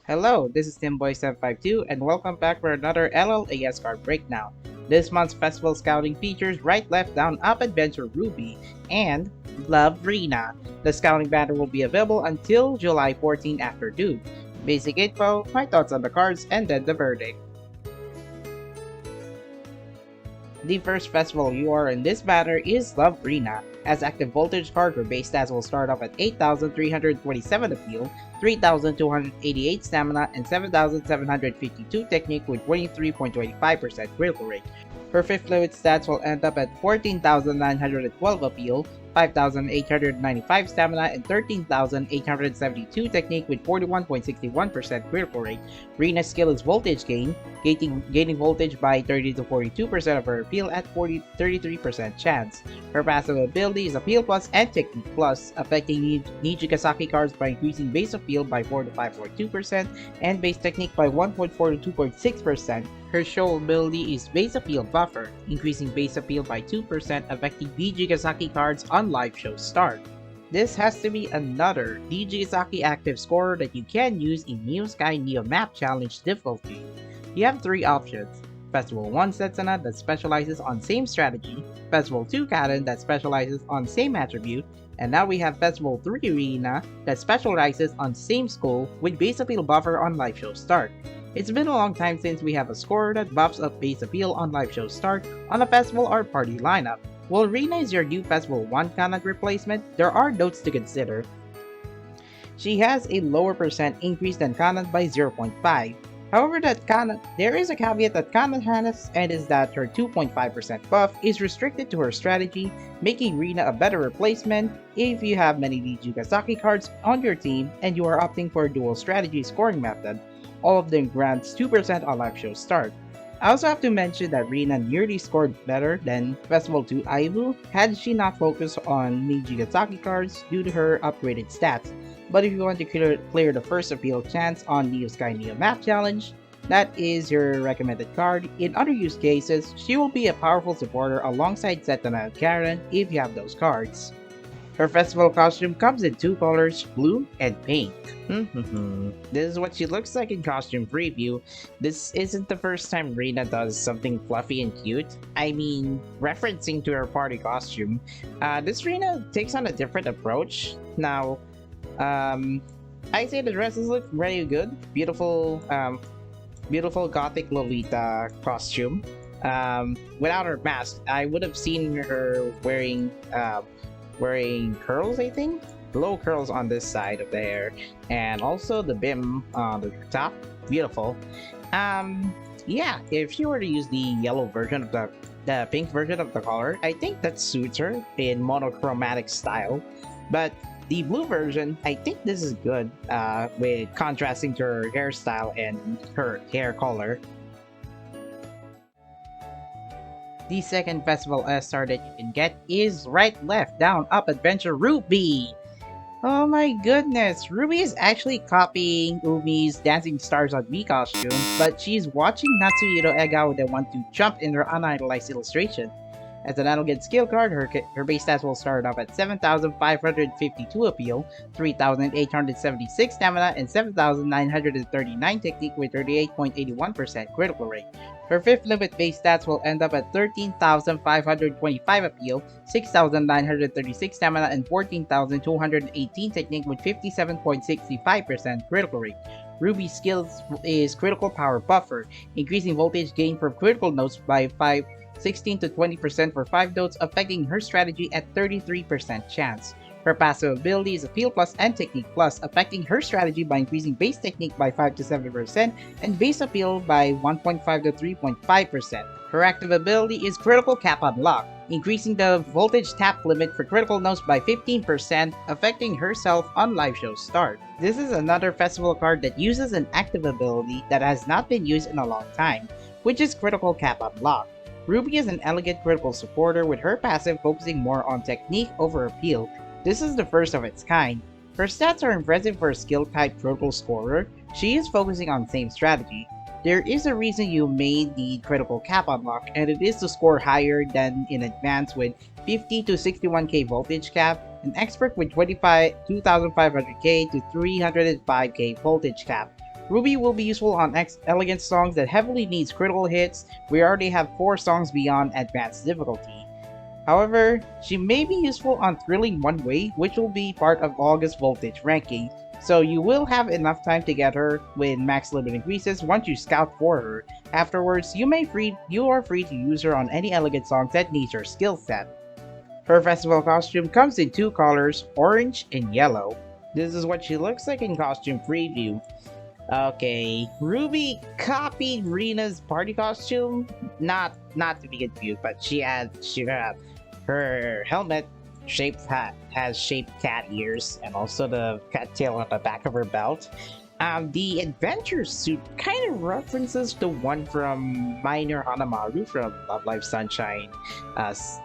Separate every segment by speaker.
Speaker 1: Hello, this is TinBoy752 and welcome back for another LLAS card breakdown. This month's festival scouting features Right Left Down Up Adventure Ruby and Love Rina. The scouting banner will be available until July 14 after due. Basic info, my thoughts on the cards, and then the verdict. The first festival UR in this banner is Love Rina. As active voltage card, her base stats will start off at 8,327 appeal, 3,288 stamina, and 7,752 technique with 23.25% critical rate. Her 5th limit stats will end up at 14,912 appeal, 5,895 stamina, and 13,872 technique with 41.61% critical rate. Rina's skill is voltage gain, gaining voltage by 30 to 42% of her appeal at 33% chance. Her passive ability is Appeal Plus and Technique Plus, affecting Nijigasaki cards by increasing base appeal by 4 to 5.2% and base technique by 1.4 to 2.6%. Her show ability is Base Appeal Buffer, increasing base appeal by 2%, affecting Nijigasaki cards on live show start. This has to be another Nijigasaki active scorer that you can use in Neo Sky Neo Map Challenge difficulty. You have 3 options: Festival 1 Setsuna that specializes on same strategy, Festival 2 Karen that specializes on same attribute, and now we have Festival 3 Rina that specializes on same school with base appeal buffer on live show start. It's been a long time since we have a scorer that buffs up base appeal on live show start on a festival or party lineup. While Rina is your new Festival 1 Kanat replacement, there are notes to consider. She has a lower percent increase than Kanat by 0.5. However, there is a caveat that Kanat has, and is that her 2.5% buff is restricted to her strategy, making Rina a better replacement if you have many Nijigasaki cards on your team and you are opting for a dual strategy scoring method. All of them grants 2% on live show start. I also have to mention that Rina nearly scored better than Festival 2 Aivu had she not focused on Nijigasaki cards due to her upgraded stats. But if you want to clear the first appeal chance on Neo Sky Neo Map Challenge, that is your recommended card. In other use cases, she will be a powerful supporter alongside Setsuna and Karen if you have those cards. Her festival costume comes in 2 colors, blue and pink. This is what she looks like in costume preview. This isn't the first time Rina does something fluffy and cute. I mean, referencing to her party costume, this Rina takes on a different approach. Now, I say the dresses look very good. Beautiful, beautiful gothic Lolita costume. Without her mask, I would have seen her wearing curls, I think? Low curls on this side of the hair, and also the bim on the top. Beautiful. Yeah, if she were to use the yellow version of the pink version of the color, I think that suits her in monochromatic style. But the blue version, I think this is good with contrasting to her hairstyle and her hair color. The second festival star that you can get is Right Left Down Up Adventure Ruby. Oh my goodness, Ruby is actually copying Umi's Dancing Stars on Me costume, but she's watching Natsuhiro Egawa that want to jump in her unidolized illustration. As an elegant skill card, her base stats will start off at 7,552 appeal, 3,876 stamina, and 7,939 technique with 38.81% critical rate. Her 5th limit base stats will end up at 13,525 appeal, 6,936 stamina, and 14,218 technique with 57.65% critical rate. Ruby's skills is Critical Power Buffer, increasing voltage gain from critical notes by 16 to 20% for 5 notes, affecting her strategy at 33% chance. Her passive ability is Appeal Plus and Technique Plus, affecting her strategy by increasing base technique by 5 to 7% and base appeal by 1.5 to 3.5%. Her active ability is Critical Cap Unlock, increasing the voltage tap limit for critical notes by 15%, affecting herself on live show start. This is another festival card that uses an active ability that has not been used in a long time, which is Critical Cap Unlock. Ruby is an elegant critical supporter with her passive focusing more on technique over appeal. This is the first of its kind. Her stats are impressive for a skill type critical scorer. She is focusing on same strategy. There is a reason you may need critical cap unlock, and it is to score higher than in advance with 50 to 61k voltage cap, an expert with 2500k to 305k voltage cap. Ruby will be useful on elegant songs that heavily needs critical hits. We already have 4 songs beyond advanced difficulty. However, she may be useful on Thrilling One Way, which will be part of August Voltage ranking, so you will have enough time to get her when max limit increases once you scout for her. Afterwards, you are free to use her on any elegant songs that needs your skill set. Her festival costume comes in 2 colors, orange and yellow. This is what she looks like in costume preview. Okay, Ruby copied Rina's party costume. Not to be confused, but she had her helmet has shaped cat ears and also the cat tail on the back of her belt. The adventure suit kind of references the one from Minor Hanamaru from Love Live Sunshine,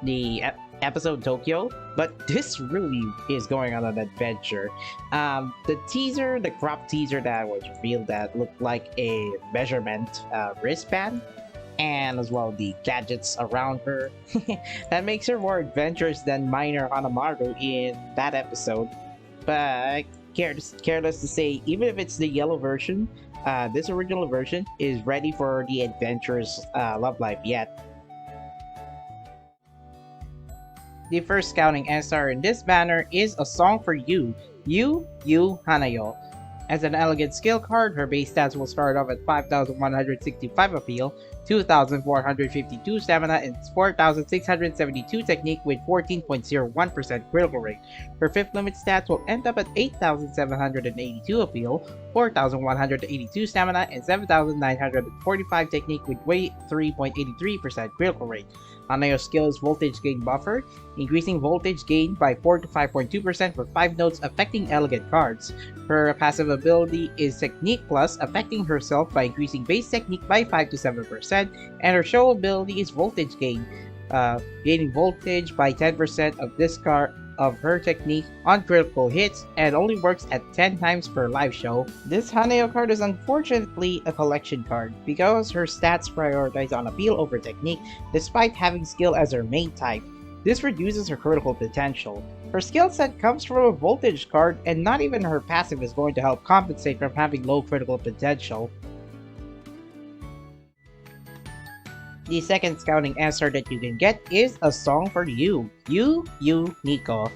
Speaker 1: the episode Tokyo, but this really is going on an adventure. The crop teaser that was revealed that looked like a measurement wristband, and as well the gadgets around her. That makes her more adventurous than Minor Hanamaru in that episode. But careless to say, even if it's the yellow version, this original version is ready for the adventurous love life yet. The first scouting SR in this banner is A Song for You, Hanayo. As an elegant skill card, her base stats will start off at 5,165 appeal, 2,452 stamina, and 4,672 technique with 14.01% critical rate. Her 5th limit stats will end up at 8,782 appeal, 4,182 stamina, and 7,945 technique with 3.83% critical rate. Hanayo's skill is Voltage Gain Buffer, increasing voltage gain by 4 to 5.2% for 5 notes affecting elegant cards. Her passive ability is Technique Plus, affecting herself by increasing base technique by 5 to 7%, and her show ability is Voltage Gain, gaining voltage by 10% of this card of her technique on critical hits, and only works at 10 times per live show. This Hanayo card is unfortunately a collection card because her stats prioritize on appeal over technique despite having skill as her main type. This reduces her critical potential. Her skill set comes from a voltage card, and not even her passive is going to help compensate from having low critical potential. The second scouting SR that you can get is A Song for You, Nico.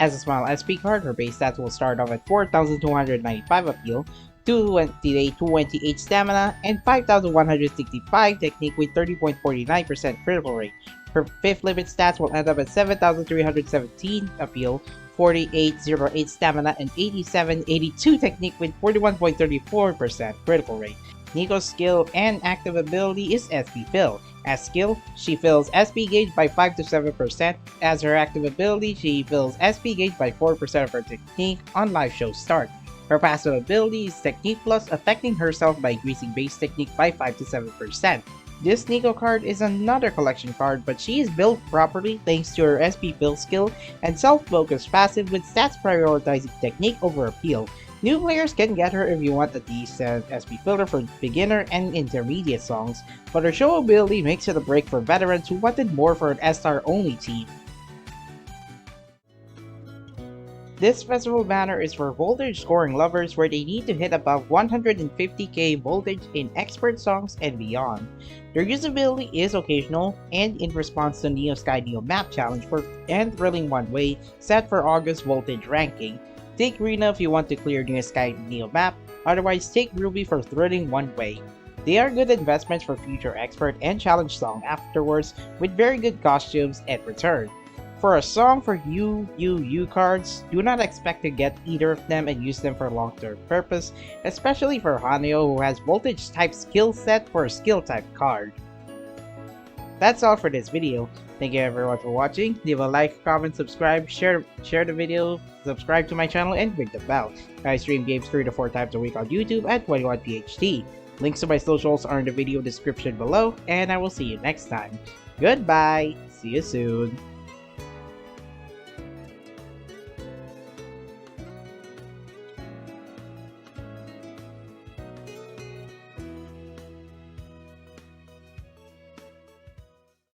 Speaker 1: As a small SP card, her base stats will start off at 4,295 appeal, 228 stamina, and 5,165 technique with 30.49% critical rate. Her 5th limit stats will end up at 7,317 appeal, 4808 stamina, and 8782 technique with 41.34% critical rate. Nico's skill and active ability is SP Fill. As skill, she fills SP gauge by 5 to 7%. As her active ability, she fills SP gauge by 4% of her technique on live show start. Her passive ability is Technique Plus, affecting herself by increasing base technique by 5 to 7%. This Nico card is another collection card, but she is built properly thanks to her SP Fill skill and self-focused passive with stats prioritizing technique over appeal. New players can get her if you want a decent SP filter for beginner and intermediate songs, but her show ability makes it a break for veterans who wanted more for an SR only team. This festival banner is for voltage scoring lovers where they need to hit above 150k voltage in expert songs and beyond. Their usability is occasional and in response to Neo Sky Neo Map Challenge and Thrilling One Way set for August voltage ranking. Take Rina if you want to clear Neo Sky Neo Map, otherwise take Ruby for Thrilling One Way. They are good investments for future expert and challenge song afterwards with very good costumes and return. For A Song for You cards, do not expect to get either of them and use them for long-term purpose, especially for Hanayo who has voltage type skill set for a skill type card. That's all for this video. Thank you everyone for watching. Leave a like, comment, subscribe, share the video, subscribe to my channel, and ring the bell. I stream games 3 to 4 times a week on YouTube at 21PHT. Links to my socials are in the video description below, and I will see you next time. Goodbye! See you soon!